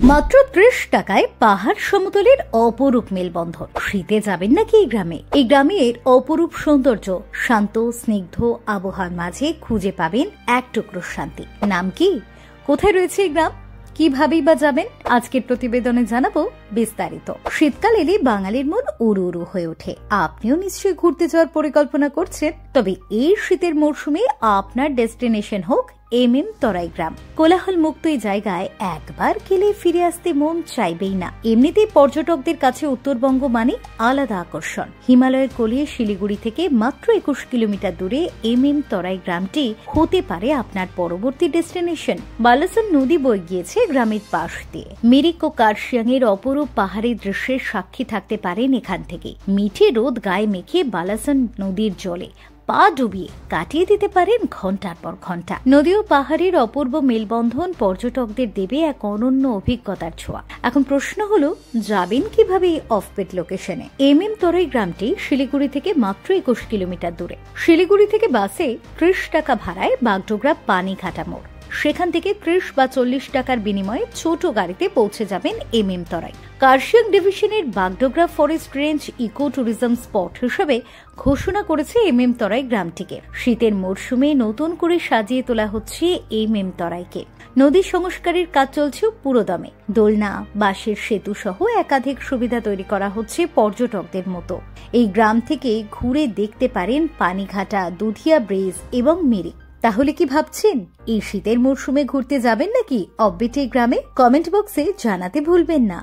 মাত্র ৩০ টাকায় পাহাড় সমতলের অপরূপ মেলবন্ধন। শীতে যাবেন নাকি এই গ্রামে? এই গ্রামের অপরূপ সৌন্দর্য, শান্ত স্নিগ্ধ আবহাওয়ার মাঝে খুঁজে পাবেন এক টুকরো শান্তি। নাম কি? কোথায় রয়েছে এই গ্রাম? কিভাবেই বা যাবেন? আজকের প্রতিবেদনে জানাবো বিস্তারিত। শীতকাল এলে বাঙালির মন উড়ু উড়ু হয়ে ওঠে। আপনিও নিশ্চয়ই ঘুরতে যাওয়ার পরিকল্পনা করছেন। তবে এই শীতের মরশুমে আপনার ডেস্টিনেশন হোক তরাই গ্রাম। কোলাহল মুক্ত এই জায়গায় একবার গেলে ফিরে আসতে মন চাইবেই না। এমনিতেই পর্যটকদের কাছে উত্তরবঙ্গ মানে আলাদা আকর্ষণ। হিমালয়ের কোলে শিলিগুড়ি থেকে মাত্র ২১ কিলোমিটার দূরে তরাই গ্রামটি হতে পারে আপনার পরবর্তী ডেস্টিনেশন। বালাসন নদী বয়ে গিয়েছে গ্রামের পাশ দিয়ে। মিরিক ও কার্শিয়াং এর অপরূপ পাহাড়ি দৃশ্যের সাক্ষী থাকতে পারেন এখান থেকে। মিঠে রোদ গায়ে মেখে বালাসন নদীর জলে পা ডুবিয়ে কাটিয়ে দিতে পারেন ঘন্টার পর ঘন্টা। নদী ও পাহাড়ের অপূর্ব মেলবন্ধন পর্যটকদের দেবে এক অনন্য অভিজ্ঞতার ছোঁয়া। এখন প্রশ্ন হলো, যাবেন কিভাবে এই অফবিট লোকেশনে? তরাই গ্রামটি শিলিগুড়ি থেকে মাত্র ২১ কিলোমিটার দূরে। শিলিগুড়ি থেকে বাসে ৩০ টাকা ভাড়ায় বাগডোগরা পানিঘাটা মোড়। সেখান থেকে ৩০ বা ৪০ টাকার বিনিময়ে ছোট গাড়িতে পৌঁছে যাবেন তরাই। কার্শিয়াং ডিভিশনের Bagdogra forest range eco tourism spot হিসেবে ঘোষণা করেছে তরাই গ্রামটিকে। শীতের মরশুমে নতুন করে সাজিয়ে তোলা হচ্ছে তরাইকে। নদী সংস্কারের কাজ চলছে পুরোদমে। দোলনা, বাঁশের সেতু সহ একাধিক সুবিধা তৈরি করা হচ্ছে পর্যটকদের মতো। এই গ্রাম থেকে ঘুরে দেখতে পারেন পানিঘাটা, দুধিয়া ব্রিজ এবং মিরিক। তাহলে কি ভাবছেন এই শীতের মরশুমে ঘুরতে যাবেন নাকি অফবিট এই গ্রামে? কমেন্ট বক্সে জানাতে ভুলবেন না।